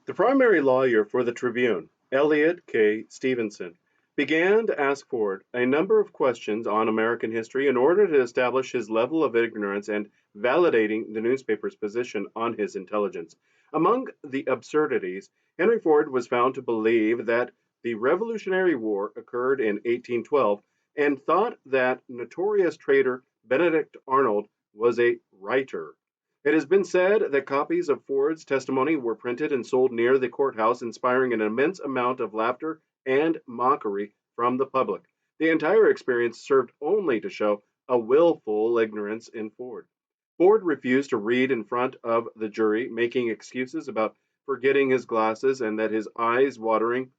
The primary lawyer for the Tribune, Elliot K. Stevenson, began to ask Ford a number of questions on American history in order to establish his level of ignorance and validating the newspaper's position on his intelligence. Among the absurdities, Henry Ford was found to believe that the Revolutionary War occurred in 1812 and thought that notorious traitor Benedict Arnold was a writer. It has been said that copies of Ford's testimony were printed and sold near the courthouse, inspiring an immense amount of laughter and mockery from the public. The entire experience served only to show a willful ignorance in Ford. Ford refused to read in front of the jury, making excuses about forgetting his glasses and that his eyes watering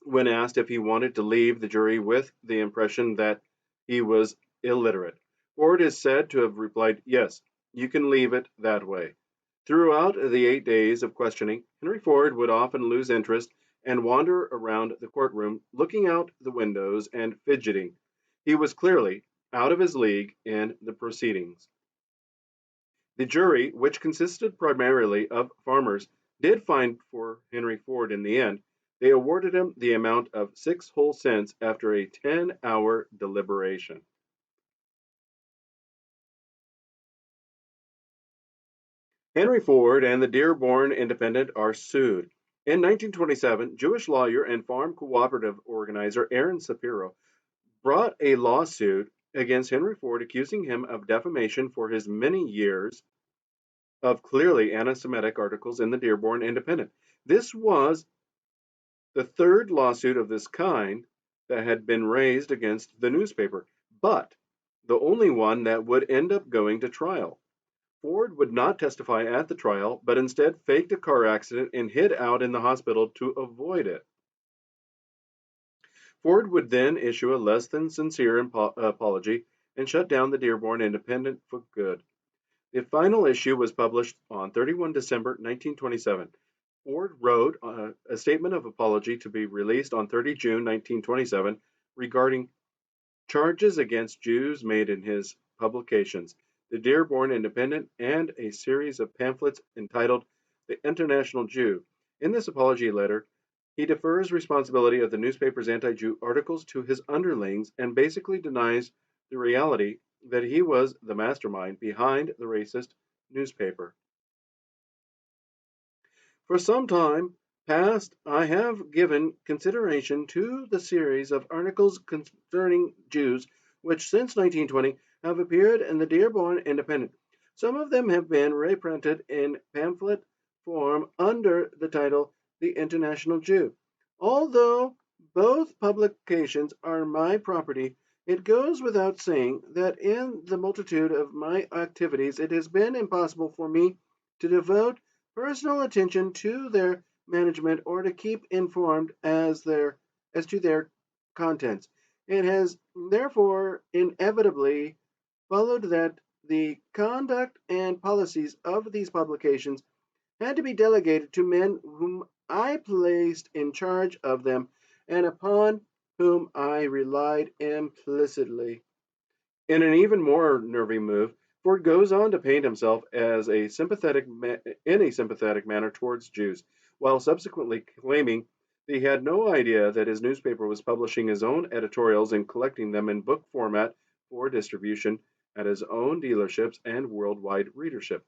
when asked if he wanted to leave the jury with the impression that he was illiterate. Ford is said to have replied, "Yes, you can leave it that way." Throughout the 8 days of questioning, Henry Ford would often lose interest and wander around the courtroom, looking out the windows and fidgeting. He was clearly out of his league in the proceedings. The jury, which consisted primarily of farmers, did find for Henry Ford in the end. They awarded him the amount of 6 whole cents after a 10-hour deliberation. Henry Ford and the Dearborn Independent are sued. In 1927, Jewish lawyer and farm cooperative organizer Aaron Shapiro brought a lawsuit against Henry Ford accusing him of defamation for his many years of clearly anti Semitic articles in the Dearborn Independent. This was the third lawsuit of this kind that had been raised against the newspaper, but the only one that would end up going to trial. Ford would not testify at the trial, but instead faked a car accident and hid out in the hospital to avoid it. Ford would then issue a less than sincere apology and shut down the Dearborn Independent for good. The final issue was published on 31 December 1927. Ford wrote a statement of apology to be released on 30 June 1927 regarding charges against Jews made in his publications, the Dearborn Independent, and a series of pamphlets entitled The International Jew. In this apology letter, he defers responsibility of the newspaper's anti Jew articles to his underlings and basically denies the reality that he was the mastermind behind the racist newspaper. For some time past, I have given consideration to the series of articles concerning Jews which since 1920 have appeared in the Dearborn Independent. Some of them have been reprinted in pamphlet form under the title The International Jew. Although both publications are my property, it goes without saying that in the multitude of my activities it has been impossible for me to devote personal attention to their management or to keep informed as to their contents. It has therefore inevitably followed that the conduct and policies of these publications had to be delegated to men whom I placed in charge of them and upon whom I relied implicitly. In an even more nervy move, Ford goes on to paint himself as in a sympathetic manner towards Jews, while subsequently claiming that he had no idea that his newspaper was publishing his own editorials and collecting them in book format for distribution at his own dealerships and worldwide readership.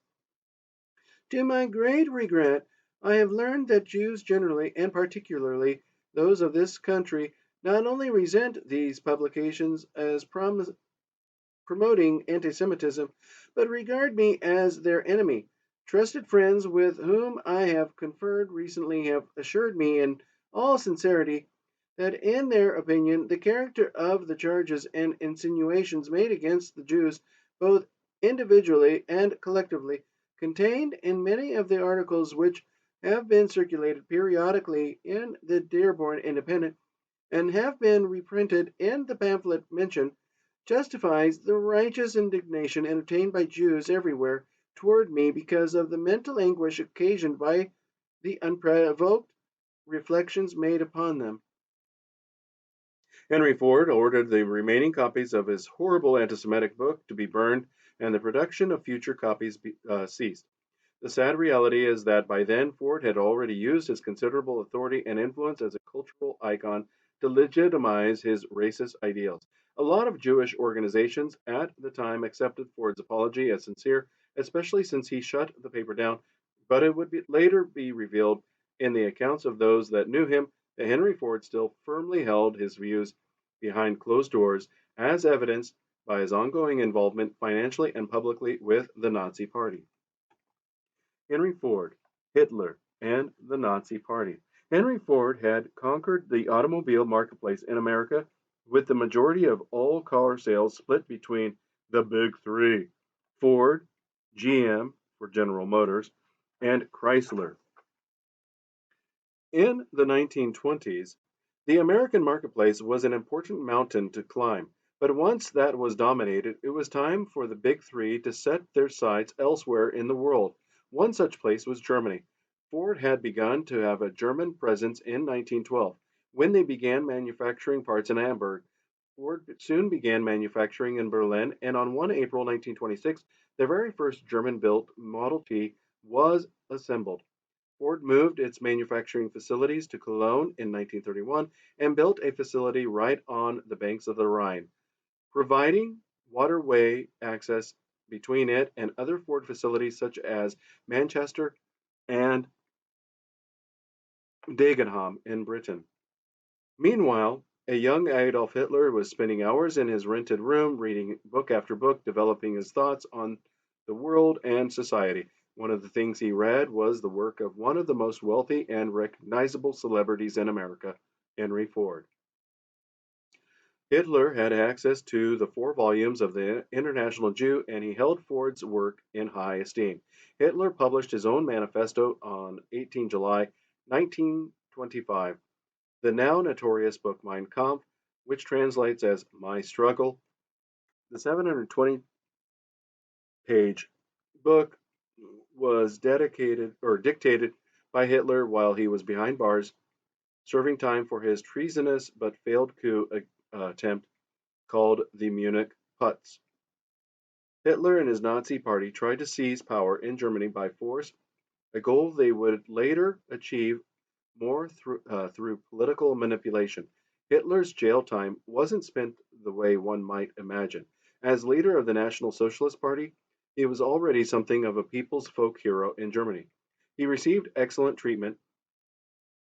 To my great regret, I have learned that Jews generally, and particularly those of this country, not only resent these publications as promoting anti Semitism, but regard me as their enemy. Trusted friends with whom I have conferred recently have assured me in all sincerity that, in their opinion, the character of the charges and insinuations made against the Jews, both individually and collectively, contained in many of the articles which have been circulated periodically in the Dearborn Independent and have been reprinted in the pamphlet mentioned, justifies the righteous indignation entertained by Jews everywhere toward me because of the mental anguish occasioned by the unprovoked reflections made upon them. Henry Ford ordered the remaining copies of his horrible anti Semitic book to be burned and the production of future copies ceased. The sad reality is that by then, Ford had already used his considerable authority and influence as a cultural icon to legitimize his racist ideals. A lot of Jewish organizations at the time accepted Ford's apology as sincere, especially since he shut the paper down, but it would later be revealed in the accounts of those that knew him that Henry Ford still firmly held his views behind closed doors, as evidenced by his ongoing involvement financially and publicly with the Nazi Party. Henry Ford, Hitler, and the Nazi Party. Henry Ford had conquered the automobile marketplace in America, with the majority of all car sales split between the Big Three: Ford, GM for General Motors, and Chrysler. In the 1920s, the American marketplace was an important mountain to climb, but once that was dominated, it was time for the Big Three to set their sights elsewhere in the world. One such place was Germany. Ford had begun to have a German presence in 1912 when they began manufacturing parts in Hamburg. Ford soon began manufacturing in Berlin, and on 1 April 1926, the very first German built Model T was assembled. Ford moved its manufacturing facilities to Cologne in 1931 and built a facility right on the banks of the Rhine, providing waterway access between it and other Ford facilities such as Manchester and Dagenham in Britain. Meanwhile, a young Adolf Hitler was spending hours in his rented room reading book after book, developing his thoughts on the world and society. One of the things he read was the work of one of the most wealthy and recognizable celebrities in America, Henry Ford. Hitler had access to the 4 volumes of the International Jew, and he held Ford's work in high esteem. Hitler published his own manifesto on 18 July 1925, the now notorious book Mein Kampf, which translates as My Struggle. The 720-page book was dedicated or dictated by Hitler while he was behind bars, serving time for his treasonous but failed coup attempt called the Munich Putsch. Hitler and his Nazi party tried to seize power in Germany by force, a goal they would later achieve more through political manipulation. Hitler's jail time wasn't spent the way one might imagine. As leader of the National Socialist Party, he was already something of a people's folk hero in Germany. He received excellent treatment,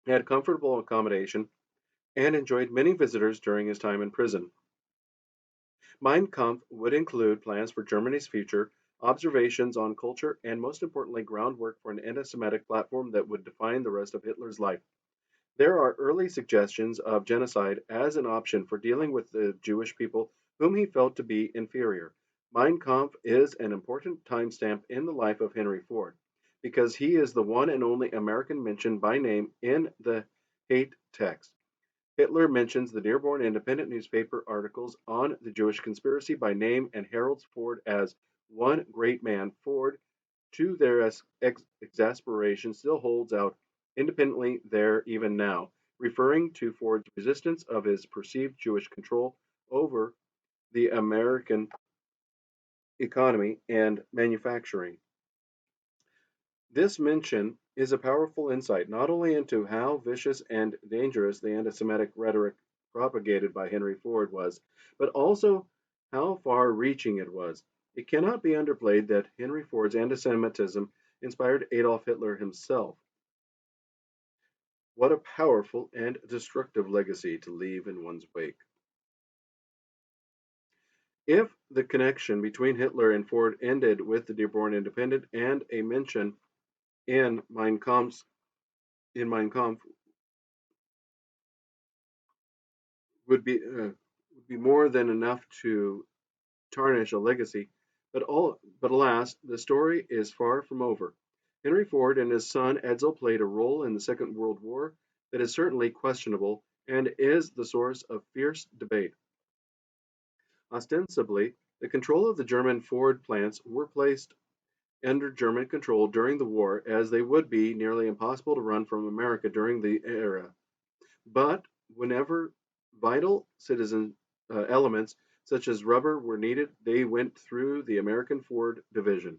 had comfortable accommodation, and enjoyed many visitors during his time in prison. Mein Kampf would include plans for Germany's future, observations on culture, and most importantly, groundwork for an anti Semitic platform that would define the rest of Hitler's life. There are early suggestions of genocide as an option for dealing with the Jewish people whom he felt to be inferior. Mein Kampf is an important timestamp in the life of Henry Ford because he is the one and only American mentioned by name in the hate text. Hitler mentions the Dearborn Independent newspaper articles on the Jewish conspiracy by name and heralds Ford as one great man. Ford, to their exasperation, still holds out independently there even now, referring to Ford's resistance of his perceived Jewish control over the American economy and manufacturing. This mention is a powerful insight not only into how vicious and dangerous the anti Semitic rhetoric propagated by Henry Ford was, but also how far reaching it was. It cannot be underplayed that Henry Ford's anti Semitism inspired Adolf Hitler himself. What a powerful and destructive legacy to leave in one's wake. If the connection between Hitler and Ford ended with the Dearborn Independent and a mention in Mein Kampf would be more than enough to tarnish a legacy. But alas, the story is far from over. Henry Ford and his son Edsel played a role in the Second World War that is certainly questionable and is the source of fierce debate. Ostensibly, the control of the German Ford plants were placed under German control during the war, as they would be nearly impossible to run from America during the era. But whenever vital citizen elements such as rubber were needed, they went through the American Ford division.